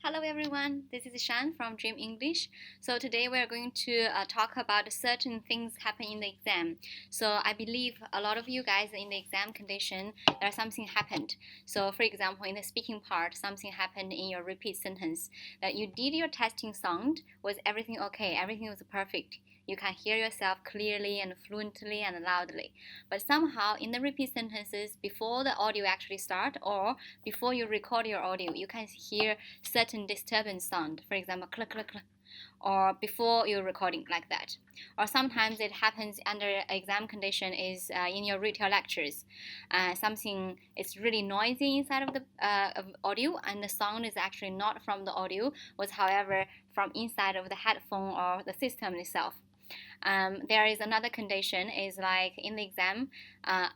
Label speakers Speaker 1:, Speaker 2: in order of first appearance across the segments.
Speaker 1: Hello everyone, this is Shan from Dream English. So today we are going to talk about certain things happen in the exam. So I believe a lot of you guys in the exam condition, there something happened. So for example, in the speaking part, something happened in your repeat sentence. That you did your testing sound, was everything okay, everything was perfect. You can hear yourself clearly and fluently and loudly. But somehow in the repeat sentences, before the audio actually start or before you record your audio, you can hear certain disturbance sound. For example, click, click, click, or before you're recording like that. Or sometimes it happens under exam condition is in your retail lectures. Something is really noisy inside of the of audio and the sound is actually not from the audio, was however from inside of the headphone or the system itself. There is another condition is like in the exam,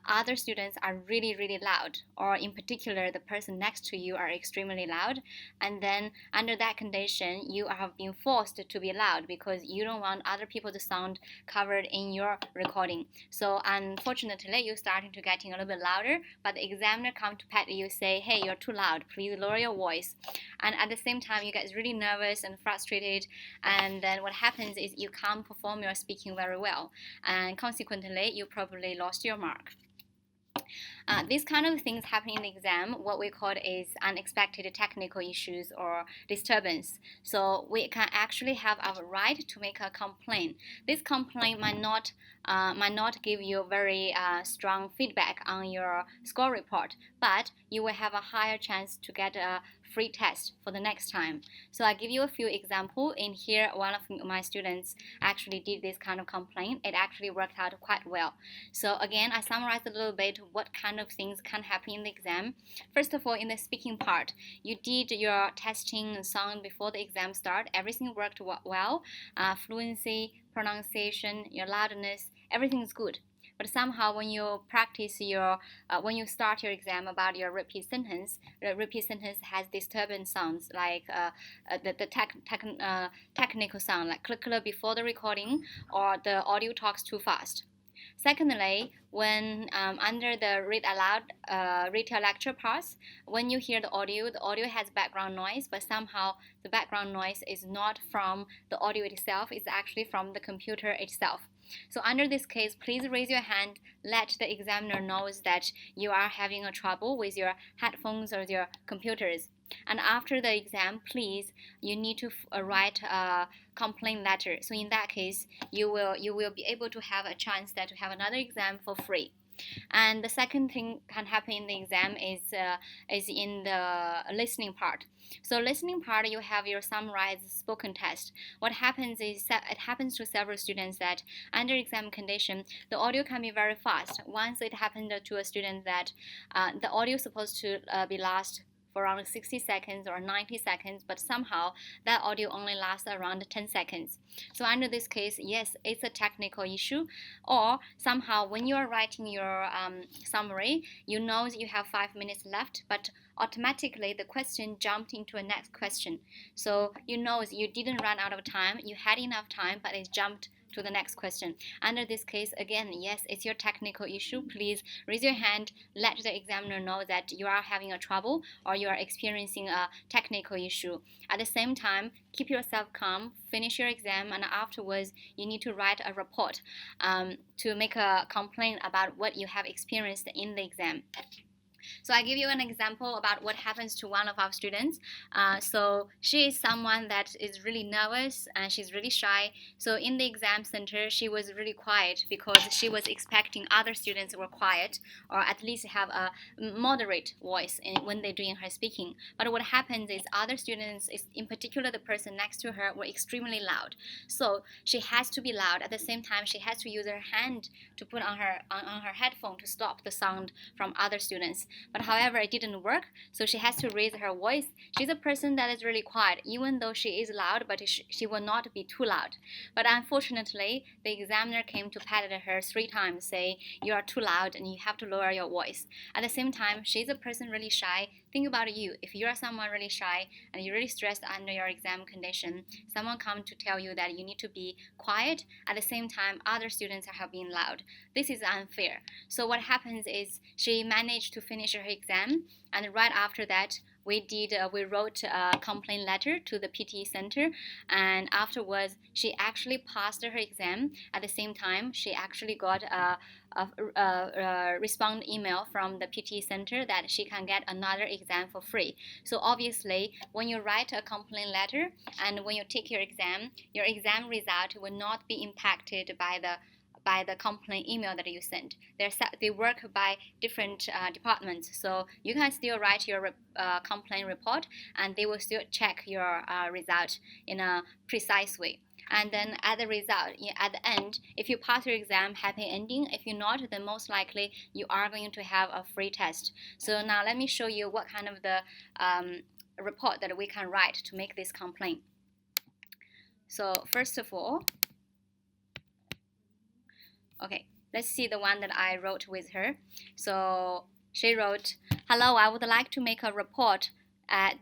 Speaker 1: other students are really loud, or in particular the person next to you are extremely loud, and then under that condition you have been forced to be loud because you don't want other people to sound covered in your recording. So unfortunately you're starting to getting a little bit louder, but the examiner come to pat you, say, hey, you're too loud, please lower your voice. And at the same time you get really nervous and frustrated, and then what happens is you can't perform your speaking very well, and consequently you probably lost your mark. These kind of things happen in the exam. What we call is unexpected technical issues or disturbance. So we can actually have our right to make a complaint. This complaint might not give you very strong feedback on your score report, but you will have a higher chance to get a free test for the next time. So I give you a few examples. In here, one of my students actually did this kind of complaint. It actually worked out quite well. So again, I summarized a little bit what kind of things can happen in the exam. First of all, in the speaking part, you did your testing and sound before the exam start. Everything worked well. Fluency, pronunciation, your loudness, everything is good. But somehow when you practice when you start your exam about your repeat sentence, the repeat sentence has disturbance sounds like the technical sound like click click before the recording, or the audio talks too fast. Secondly, when under the read aloud retail lecture parts, when you hear the audio has background noise, but somehow the background noise is not from the audio itself, it's actually from the computer itself. So under this case, please raise your hand, let the examiner knows that you are having a trouble with your headphones or your computers. And after the exam, please, you need to write a complaint letter. So in that case, you will be able to have a chance to have another exam for free. And the second thing can happen in the exam is in the listening part. So listening part, you have your summarized spoken test. What happens is it happens to several students that under exam condition, the audio can be very fast. Once it happened to a student that the audio is supposed to be last for around 60 seconds or 90 seconds, but somehow that audio only lasts around 10 seconds. So under this case, yes, it's a technical issue, or somehow when you are writing your summary, you know you have 5 minutes left, but automatically the question jumped into a next question. So you know you didn't run out of time, you had enough time, but it jumped to the next question. Under this case, again, yes, it's your technical issue. Please raise your hand, let the examiner know that you are having a trouble or you are experiencing a technical issue. At the same time, keep yourself calm, finish your exam, and afterwards you need to write a report to make a complaint about what you have experienced in the exam. So I give you an example about what happens to one of our students. So she is someone that is really nervous and she's really shy. So in the exam center, she was really quiet because she was expecting other students were quiet or at least have a moderate voice when they're doing her speaking. But what happens is other students, in particular the person next to her, were extremely loud. So she has to be loud. At the same time, she has to use her hand to put on her headphone to stop the sound from other students. But however, it didn't work, so she has to raise her voice. She's a person that is really quiet, even though she is loud, but she will not be too loud. But unfortunately, the examiner came to pat her 3 times, say, you are too loud and you have to lower your voice. At the same time, she's a person really shy. Think about you. If you are someone really shy and you're really stressed under your exam condition, someone comes to tell you that you need to be quiet. At the same time, other students have been loud. This is unfair. So what happens is she managed to finish her exam, and right after that, we wrote a complaint letter to the PTE center, and afterwards she actually passed her exam. At the same time, she actually got a respond email from the PTE center that she can get another exam for free. So obviously, when you write a complaint letter and when you take your exam result will not be impacted by the complaint email that you sent. They work by different departments, so you can still write your complaint report, and they will still check your result in a precise way. And then at the end, if you pass your exam, happy ending. If you're not, then most likely you are going to have a free test. So now let me show you what kind of the report that we can write to make this complaint. So first of all, okay, let's see the one that I wrote with her. So she wrote, "Hello, I would like to make a report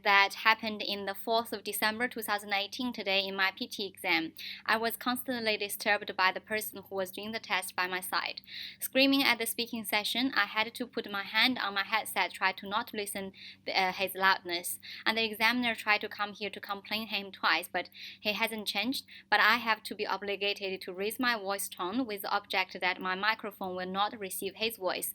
Speaker 1: that happened in the 4th of December 2018 today in my PTE exam. I was constantly disturbed by the person who was doing the test by my side. Screaming at the speaking session, I had to put my hand on my headset, try to not listen his loudness. And the examiner tried to come here to complain him twice, but he hasn't changed. But I have to be obligated to raise my voice tone with the object that my microphone will not receive his voice."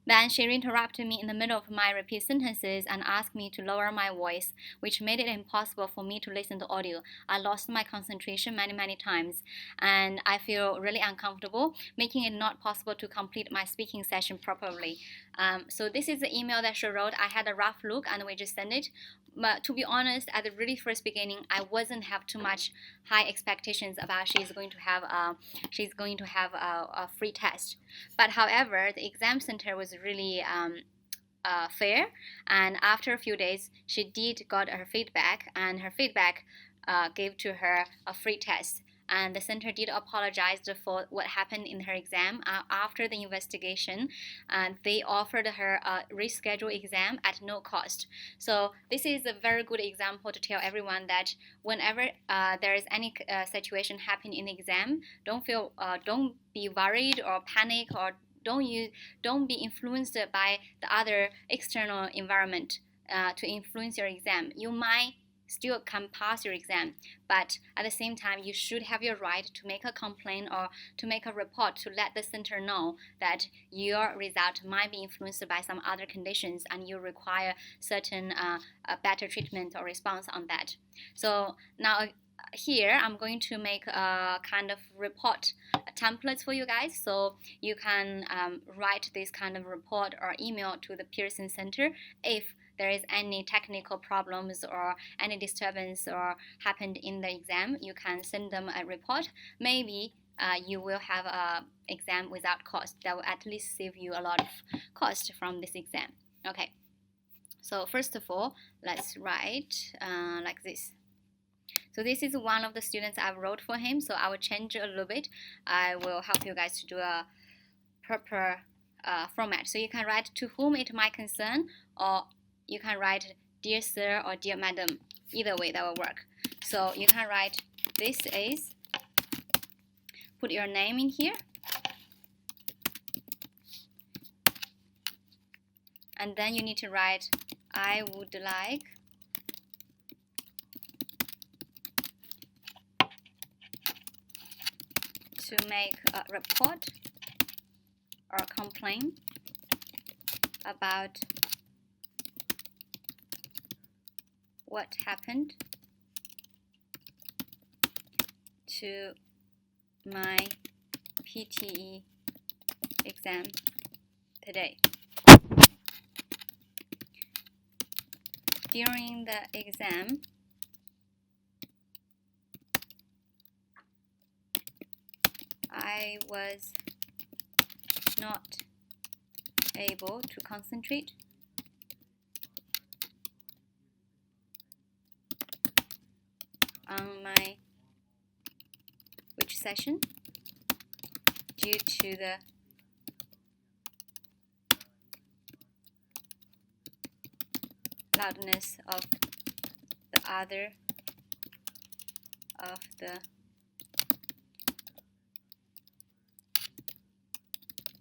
Speaker 1: Then she interrupted me in the middle of my repeat sentences and asked me to lower my voice, which made it impossible for me to listen to audio. I lost my concentration many times, and I feel really uncomfortable, making it not possible to complete my speaking session properly. So this is the email that she wrote. I had a rough look and we just sent it. But to be honest, at the really first beginning, I wasn't have too much high expectations about she's going to have a free test. But however, the exam center was really fair, and after a few days, she did got her feedback, and her feedback gave to her a free test. And the center did apologize for what happened in her exam. After the investigation, they offered her a rescheduled exam at no cost. So this is a very good example to tell everyone that whenever there is any situation happening in the exam, don't be worried or panic, or don't be influenced by the other external environment to influence your exam. You might still can pass your exam, but at the same time, you should have your right to make a complaint or to make a report to let the center know that your result might be influenced by some other conditions and you require certain better treatment or response on that. So now here I'm going to make a kind of report templates for you guys, so you can write this kind of report or email to the Pearson Center if there is any technical problems or any disturbance or happened in the exam. You can send them a report. Maybe you will have an exam without cost. That will at least save you a lot of cost from this exam. Okay, so first of all, let's write like this. So this is one of the students I wrote for him, so I will change a little bit. I will help you guys to do a proper format. So you can write "to whom it might concern," or you can write "Dear Sir" or "Dear Madam." Either way, that will work. So you can write "This is," put your name in here, and then you need to write "I would like to make a report or complaint about what happened to my PTE exam today. During the exam, I was not able to concentrate on my session due to the loudness of the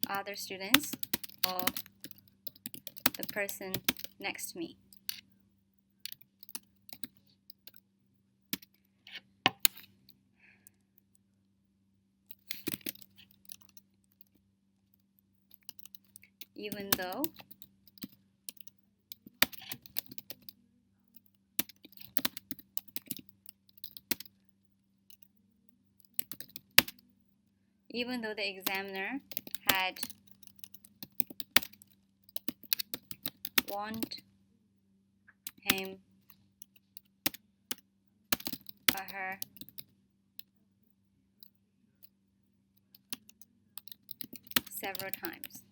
Speaker 1: other students or the person next to me. even though the examiner had warned him or her several times.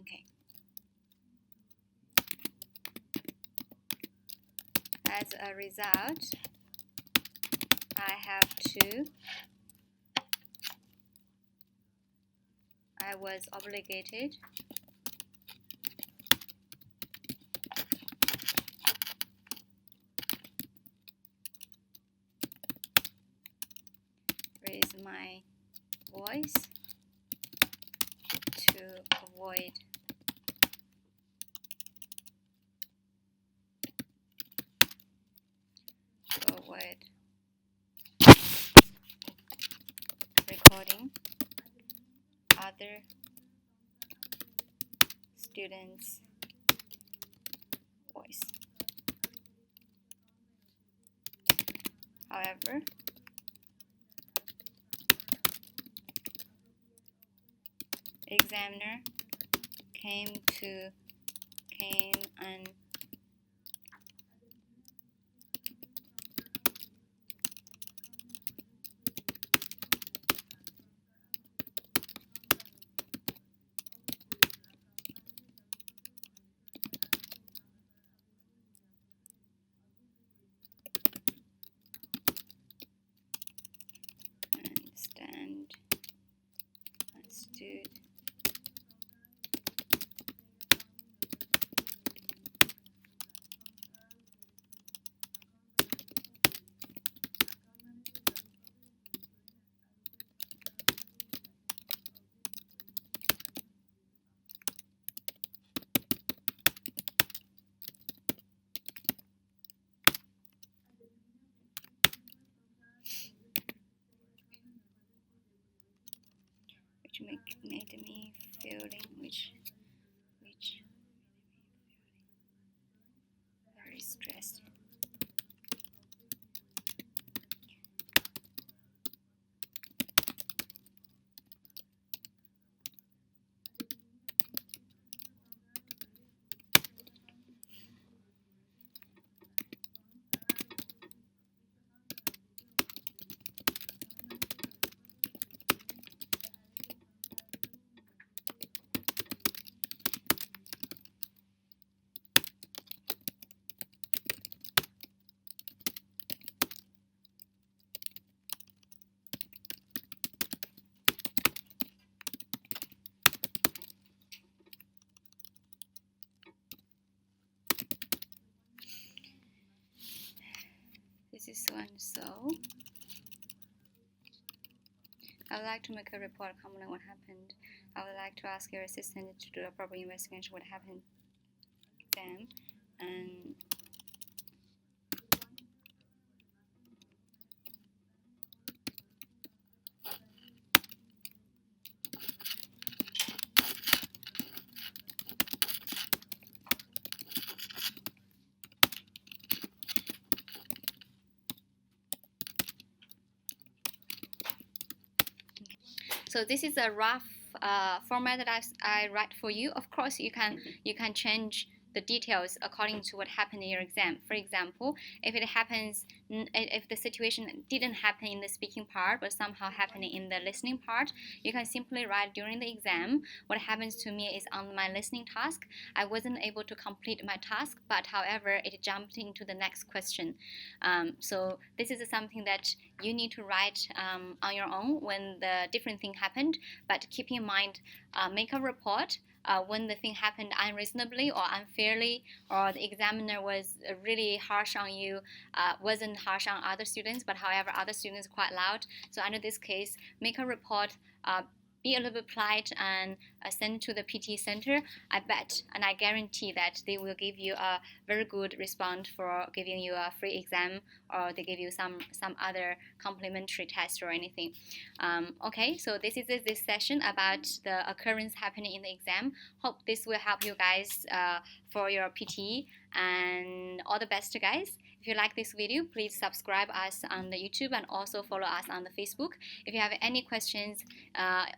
Speaker 1: Okay. As a result, I was obligated raise my voice to avoid recording other students' voice. However, examiner came and stood made me feeling very stressed. This is one. So I would like to make a report commenting what happened. I would like to ask your assistant to do a proper investigation what happened then, and so this is a rough format that I write for you. Of course, you can change the details according to what happened in your exam. For example, if the situation didn't happen in the speaking part but somehow happened in the listening part, you can simply write during the exam, what happens to me is on my listening task, I wasn't able to complete my task, but however, it jumped into the next question. So this is something that you need to write on your own when the different thing happened, but keep in mind, make a report when the thing happened unreasonably or unfairly, or the examiner was really harsh on you, wasn't harsh on other students, but however other students quite loud. So under this case, make a report be a little bit polite and send to the PTE center, I bet and I guarantee that they will give you a very good response for giving you a free exam, or they give you some other complimentary test or anything. Okay, so this is this session about the occurrence happening in the exam. Hope this will help you guys for your PTE, and all the best, guys. If you like this video, please subscribe us on the YouTube and also follow us on the Facebook. If you have any questions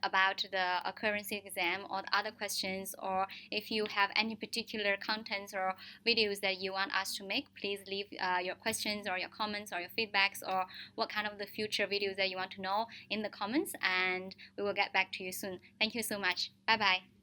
Speaker 1: about the occurrence exam or other questions, or if you have any particular contents or videos that you want us to make, please leave your questions or your comments or your feedbacks, or what kind of the future videos that you want to know in the comments, and we will get back to you soon. Thank you so much. Bye bye.